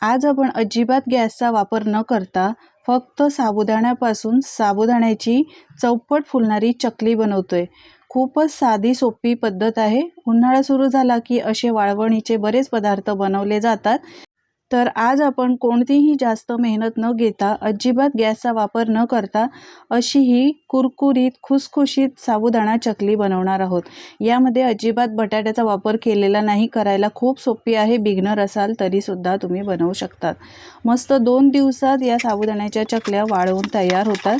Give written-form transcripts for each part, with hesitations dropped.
आज आपण अजिबात गॅसचा वापर न करता फक्त साबुदाण्यापासून साबुदाण्याची चौपट फुलणारी चकली बनवतोय। खूपच साधी सोपी पद्धत आहे। उन्हाळा सुरू झाला की असे वाळवणीचे बरेच पदार्थ बनवले जातात। तर आज आपण कोणतीही जास्त मेहनत न घेता अजिबात गॅसचा वापर न करता अशी ही कुरकुरीत खुसखुशीत साबुदाणा चकली बनवणार आहोत। यामध्ये अजिबात बटाट्याचा वापर केलेला नाही। करायला खूप सोपी आहे। बिगनर असाल तरी सुद्धा तुम्ही बनवू शकता। मस्त 2 दिवसात या साबुदाण्याच्या चकल्या वाळवून तयार होतात।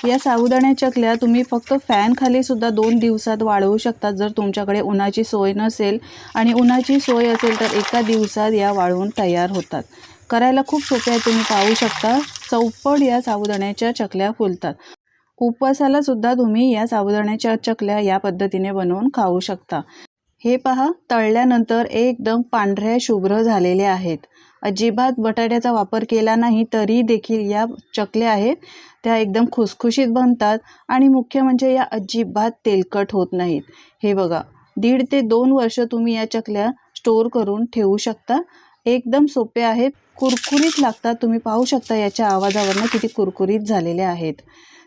या साबुदाणा चकल्या तुम्ही फक्त फॅन खाली सुद्धा 2 दिवसात वाळवू शकता जर तुमच्याकडे उन्हाची सोय नसेल, आणि उन्हाची सोय असेल तर एका दिवसात या वाळवून तयार होतात। करायला खूप सोपे आहे। तुम्ही पाहू शकता चौपट या साबुदाण्याच्या चकल्या फुलतात। उपवासाला सुद्धा तुम्ही या साबुदाण्याच्या चकल्या या पद्धतीने बनवून खाऊ शकता। हे पहा, तळल्यानंतर एकदम पांढऱ्या शुभ्र झालेले आहेत। अजिबात बटाट्याचा वापर केला नाही तरी देखील या चकल्या आहेत त्या एकदम खुसखुशीत बनतात, आणि मुख्य म्हणजे या अजिबात तेलकट होत नाहीत। हे बघा, 1.5 ते 2 वर्ष तुम्ही या चकल्या स्टोर करून ठेवू शकता। एकदम सोपे आहेत, कुरकुरीत लागतात। तुम्ही पाहू शकता याच्या आवाजावरून किती कुरकुरीत झालेले आहेत।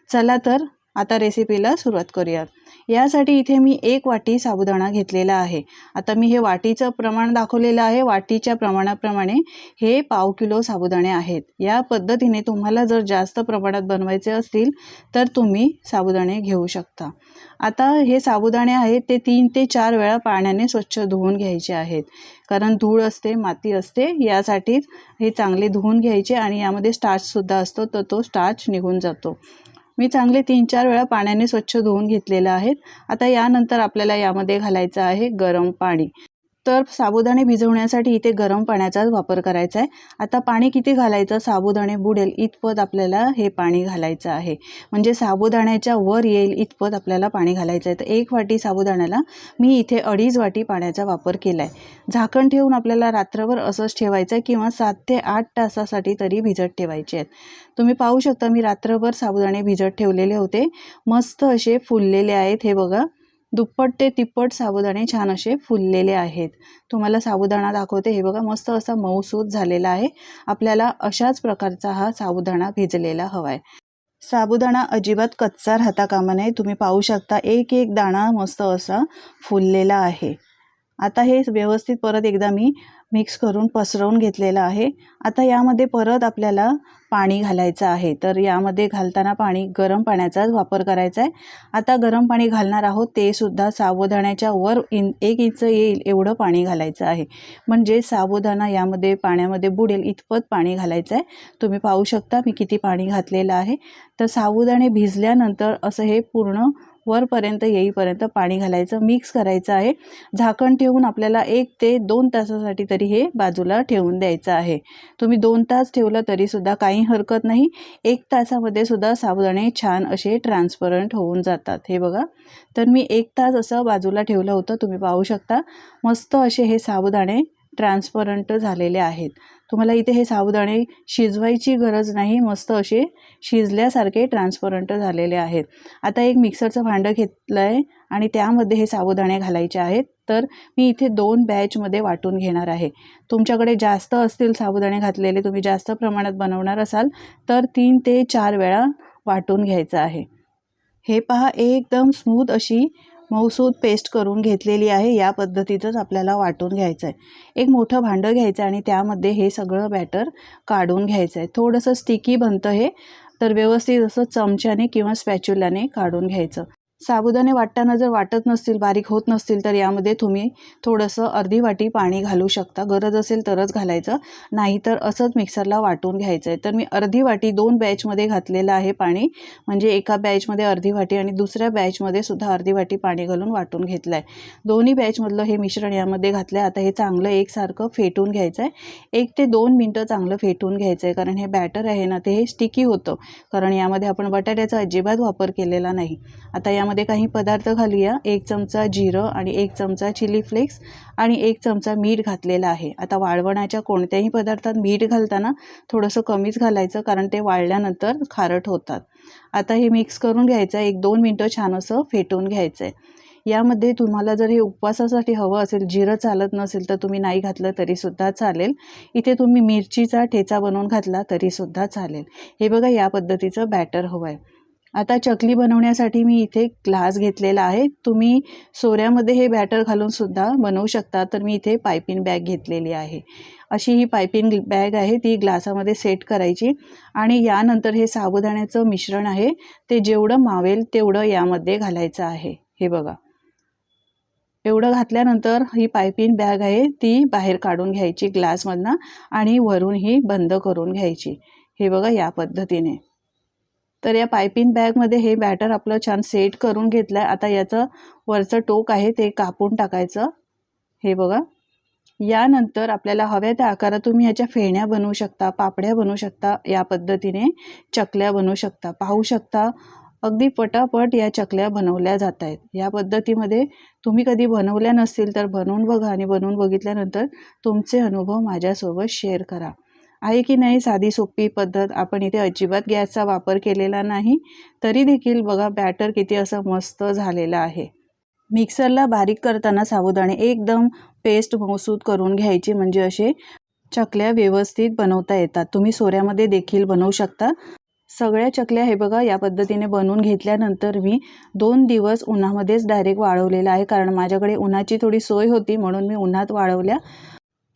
चला तर आता रेसिपीला सुरुवात करूया। यासाठी इथे मी 1 वाटी साबुदाणा घेतलेला आहे। आता मी हे वाटीचं प्रमाण दाखवलेलं आहे। वाटीच्या प्रमाणाप्रमाणे हे पाव किलो साबुदाणे आहेत। या पद्धतीने तुम्हाला जर जास्त प्रमाणात बनवायचे असतील तर तुम्ही साबुदाणे घेऊ शकता। आता हे साबुदाणे आहेत ते 3 ते 4 वेळा पाण्याने स्वच्छ धुवून घ्यायचे आहेत, कारण धूळ असते, माती असते, यासाठीच हे चांगले धुवून घ्यायचे, आणि यामध्ये स्टार्च सुद्धा असतो तर तो स्टार्च निघून जातो। मी चांगले 3-4 वेळा पाण्याने स्वच्छ धुवून घेतलेले आहेत। आता यानंतर आपल्याला यामध्ये घालायचं आहे गरम पाणी। तर साबुदाणे भिजवण्यासाठी इथे गरम पाण्याचाच वापर करायचा आहे। आता पाणी किती घालायचं, साबुदाणे बुडेल इतपत आपल्याला हे पाणी घालायचं आहे, म्हणजे साबुदाण्याच्या वर येईल इतपत आपल्याला पाणी घालायचं आहे। तर 1 वाटी साबुदाण्याला मी इथे 2.5 वाटी पाण्याचा वापर केला आहे। झाकण ठेवून आपल्याला रात्रभर असंच ठेवायचं आहे, किंवा 7 ते 8 तासासाठी तरी भिजत ठेवायचे आहेत। तुम्ही पाहू शकता मी रात्रभर साबुदाणे भिजत ठेवलेले होते। मस्त असे फुललेले आहेत। हे बघा, दुप्पट ते तिप्पट साबुदाणे छान असे फुललेले आहेत। तुम्हाला साबुदाणा दाखवते, हे बघा मस्त असा मऊसूत झालेला आहे। आपल्याला अशाच प्रकारचा हा साबुदाणा भिजलेला हवा आहे। साबुदाणा अजिबात कच्चा राहता कामा नये। तुम्ही पाहू शकता एक एक दाणा मस्त असा फुललेला आहे। आता हे व्यवस्थित परत एकदा मी मिक्स करून पसरवून घेतलेलं आहे। आता यामध्ये परत आपल्याला पाणी घालायचं आहे। तर यामध्ये घालताना पाणी गरम पाण्याचाच वापर करायचा आहे। आता गरम पाणी घालणार आहोत ते सुद्धा साबुदाण्याच्या वर 1 इंच येईल एवढं पाणी घालायचं आहे, म्हणजे साबुदाणा यामध्ये पाण्यामध्ये बुडेल इतपत पाणी घालायचं आहे। तुम्ही पाहू शकता मी किती पाणी घातलेलं आहे। तर साबुदाणे भिजल्यानंतर असं हे पूर्ण वरपर्यंत येईपर्यंत पाणी घालायचं, मिक्स करायचं आहे। झाकण ठेवून आपल्याला 1 ते 2 तासासाठी तरी हे बाजूला ठेवून द्यायचं आहे। तुम्ही 2 तास ठेवलं तरी सुद्धा काही हरकत नाही। 1 तासामध्ये सुद्धा साबुदाणे छान असे ट्रान्सपरंट होऊन जातात। हे बघा, तर मी 1 तास असं बाजूला ठेवलं होतं। तुम्ही पाहू शकता मस्त असे हे साबुदाणे ट्रान्सपरंट झालेले आहेत। तुम्हाला इथे हे साबुदाणे शिजवायची गरज नाही, मस्त असे शिजल्यासारखे ट्रान्सपरंट झालेले आहेत। आता एक मिक्सरचं भांडं घेतलं आहे आणि त्यामध्ये हे साबुदाणे घालायचे आहेत। तर मी इथे 2 बॅचमध्ये वाटून घेणार आहे। तुमच्याकडे जास्त असतील साबुदाणे घातलेले, तुम्ही जास्त प्रमाणात बनवणार असाल तर 3 ते 4 वेळा वाटून घ्यायचं आहे। हे पहा, एकदम स्मूथ अशी मऊसूत पेस्ट करून घेतलेली आहे। या पद्धतीचंच आपल्याला वाटून घ्यायचं आहे। एक मोठं भांडं घ्यायचं आणि त्यामध्ये हे सगळं बॅटर काढून घ्यायचं आहे। थोडंसं स्टिकी बनतं हे, तर व्यवस्थित असं चमच्याने किंवा स्पॅच्युलाने काढून घ्यायचं। साबुदाणे वाटताना जर वाटत नसतील, बारीक होत नसतील तर यामध्ये तुम्ही थोडंसं अर्धी वाटी पाणी घालू शकता। गरज असेल तरच घालायचं, नाहीतर असंच मिक्सरला वाटून घ्यायचं आहे। तर मी अर्धी वाटी 2 बॅचमध्ये घातलेलं आहे पाणी, म्हणजे एका बॅचमध्ये अर्धी वाटी आणि दुसऱ्या बॅचमध्ये सुद्धा अर्धी वाटी पाणी घालून वाटून घेतलं आहे। दोन्ही बॅचमधलं हे मिश्रण यामध्ये घातलं आहे। आता हे चांगलं एकसारखं फेटून घ्यायचं आहे। 1 ते 2 मिनटं चांगलं फेटून घ्यायचं आहे, कारण हे बॅटर आहे ना ते हे स्टिकी होतं, कारण यामध्ये आपण बटाट्याचा अजिबात वापर केलेला नाही। आता यामध्ये काही पदार्थ घालूया। 1 चमचा जिरं आणि 1 चमचा चिली फ्लेक्स आणि 1 चमचा मीठ घातलेलं आहे। आता वाळवणाच्या कोणत्याही पदार्थात मीठ घालताना थोडंसं कमीच घालायचं, कारण ते वाळल्यानंतर खारट होतात। आता हे मिक्स करून घ्यायचं आहे। 1-2 मिनटं छान असं फेटून घ्यायचं आहे। यामध्ये तुम्हाला जर हे उपवासासाठी हवं असेल, जिरं चालत नसेल तर तुम्ही नाही घातलं तरीसुद्धा चालेल. इथे तुम्ही मिरचीचा ठेचा बनवून घातला तरीसुद्धा चालेल. हे बघा या पद्धतीचं बॅटर हवं आहे. आता चकली बनवण्यासाठी मी इथे ग्लास घेतलेला आहे. तुम्ही सोऱ्यामध्ये हे बॅटर घालून सुद्धा बनवू शकता. तर मी इथे पायपिंग बॅग घेतलेली आहे. अशी ही पायपिंग बॅग आहे, ती ग्लासामध्ये सेट करायची आणि यानंतर हे साबुदाण्याचं मिश्रण आहे ते जेवढं मावेल तेवढं यामध्ये घालायचं आहे. हे बघा, एवढं घातल्यानंतर ही पायपिंग बॅग आहे ती बाहेर काढून घ्यायची ग्लासमधनं आणि वरून ही बंद करून घ्यायची. हे बघा या पद्धतीने. तर या पायपिंग बॅगमध्ये हे बॅटर आपलं छान सेट करून घेतलं आहे. आता याचं वरचं टोक आहे ते कापून टाकायचं. हे बघा, यानंतर आपल्याला हव्या त्या आकारात तुम्ही ह्याच्या फेण्या बनवू शकता, पापड्या बनवू शकता, या पद्धतीने चकल्या बनवू शकता. पाहू शकता अगदी पटापट या चकल्या बनवल्या जात आहेत. या पद्धतीमध्ये तुम्ही कधी बनवल्या नसतील तर बनवून बघा आणि बनवून बघितल्यानंतर तुमचे अनुभव माझ्यासोबत शेअर करा. आहे की नाही साधी सोपी पद्धत. आपण इथे अजिबात गॅसचा वापर केलेला नाही, तरी देखील बघा बॅटर किती असं मस्त झालेलं आहे. मिक्सरला बारीक करताना साबुदाणे एकदम पेस्ट मऊसूत करून घ्यायची, म्हणजे असे चकल्या व्यवस्थित बनवता येतात. तुम्ही सोऱ्यामध्ये देखील बनवू शकता. सगळ्या चकल्या हे बघा या पद्धतीने बनवून घेतल्यानंतर मी 2 दिवस उन्हामध्येच डायरेक्ट वाळवलेलं आहे, कारण माझ्याकडे उन्हाची थोडी सोय होती म्हणून मी उन्हात वाळवल्या.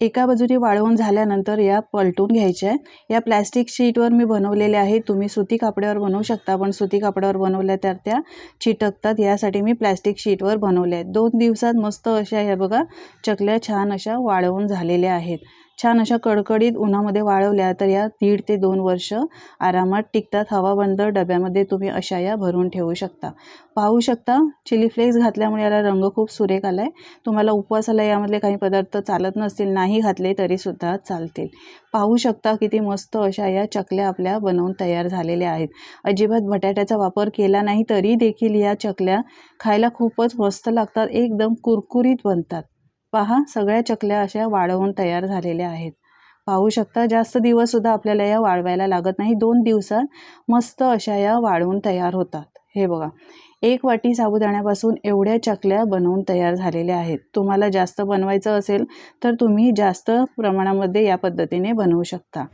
एका बाजूने वाळवून झाल्यानंतर या पलटून घ्यायच्या आहेत. या प्लॅस्टिक शीटवर मी बनवलेले आहे. तुम्ही सुती कापडावर बनवू शकता, पण सुती कापडावर बनवल्या तर त्या चिटकतात. यासाठी मी प्लॅस्टिक शीटवर बनवल्या आहेत. 2 दिवसात मस्त अशा ह्या बघा चकल्या छान अशा वाळवून झालेल्या आहेत. छान अशा कडकडीत उन्हामध्ये वाळवल्या तर या 1.5 ते 2 वर्ष आरामात टिकतात. हवाबंद डब्यामध्ये तुम्ही अशा या भरून ठेवू शकता. पाहू शकता चिली फ्लेक्स घातल्यामुळे याला रंग खूप सुरेख आला आहे. तुम्हाला उपवासाला यामधले काही पदार्थ चालत नसतील, नाही घातले तरीसुद्धा चालतील. पाहू शकता किती मस्त अशा या चकल्या आपल्या बनवून तयार झालेल्या आहेत. अजिबात बटाट्याचा वापर केला नाही तरी देखील या चकल्या खायला खूपच मस्त लागतात, एकदम कुरकुरीत बनतात. पहा सगळ्या चकल्या अशा वाळवून तयार झालेल्या आहेत. पाहू शकता जास्त दिवससुद्धा आपल्याला या वाळवायला लागत नाही. 2 दिवसात मस्त अशा या वाळवून तयार होतात. हे बघा 1 वाटी साबुदाण्यापासून एवढ्या चकल्या बनवून तयार झालेल्या आहेत. तुम्हाला जास्त बनवायचं असेल तर तुम्ही जास्त प्रमाणामध्ये या पद्धतीने बनवू शकता.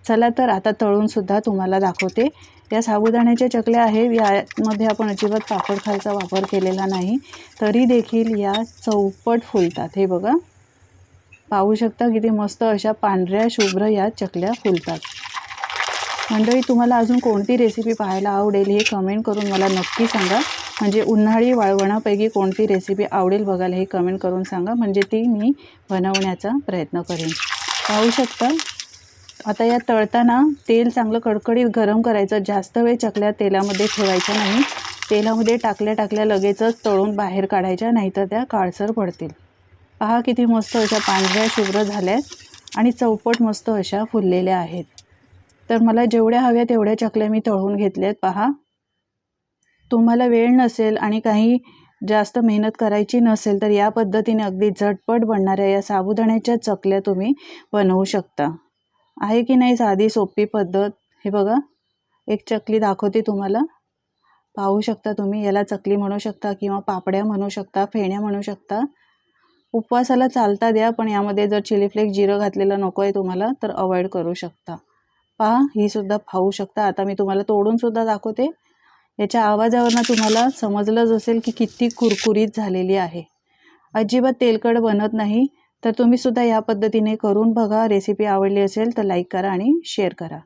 चला तर आता तळूनसुद्धा तुम्हाला दाखवते. या साबुदाण्याच्या चकल्या आहेत, यामध्ये आपण अजिबात पापड खायचा वापर केलेला नाही, तरी देखील या चौपट फुलतात. हे बघा पाहू शकता किती मस्त अशा पांढऱ्या शुभ्र या चकल्या फुलतात. मंडळी तुम्हाला अजून कोणती रेसिपी पाहायला आवडेल हे कमेंट करून मला नक्की सांगा. म्हणजे उन्हाळी वाळवणापैकी कोणती रेसिपी आवडेल बघायला हे कमेंट करून सांगा, म्हणजे ती मी बनवण्याचा प्रयत्न करेन. पाहू शकता आता या तळताना तेल चांगलं कडकडीत गरम करायचं. जास्त वेळ चकल्या तेलामध्ये ठेवायच्या नाही. तेलामध्ये टाकल्या लगेचच तळून बाहेर काढायच्या, नाहीतर त्या काळसर पडतील. पहा किती मस्त अशा पांढऱ्या शुभ्र झाल्यात आणि चौपट मस्त अशा फुललेल्या आहेत. तर मला जेवढ्या हव्या तेवढ्या चकल्या मी तळून घेतल्यात. पहा तुम्हाला वेळ नसेल आणि काही जास्त मेहनत करायची नसेल तर या पद्धतीने अगदी झटपट बनणाऱ्या या साबुदाण्याच्या चकल्या तुम्ही बनवू शकता. आहे की नाही साधी सोपी पद्धत. हे बघा एक चकली दाखवते तुम्हाला. पाहू शकता तुम्ही, याला चकली म्हणू शकता किंवा पापड्या म्हणू शकता, फेण्या म्हणू शकता. उपवासाला चालता द्या, पण यामध्ये जर चिली फ्लेक्स जिरं घातलेलं नको आहे तुम्हाला तर अवॉइड करू शकता. पहा ही सुद्धा पाहू शकता. आता मी तुम्हाला तोडून सुद्धा दाखवते. याच्या आवाजावरनं तुम्हाला समजलंच असेल की किती कुरकुरीत झालेली आहे. अजिबात तेलकट बनत नाही. तर तुम्ही सुद्धा या पद्धतीने करून बघा. रेसिपी आवडली असेल तर लाईक करा आणि शेअर करा.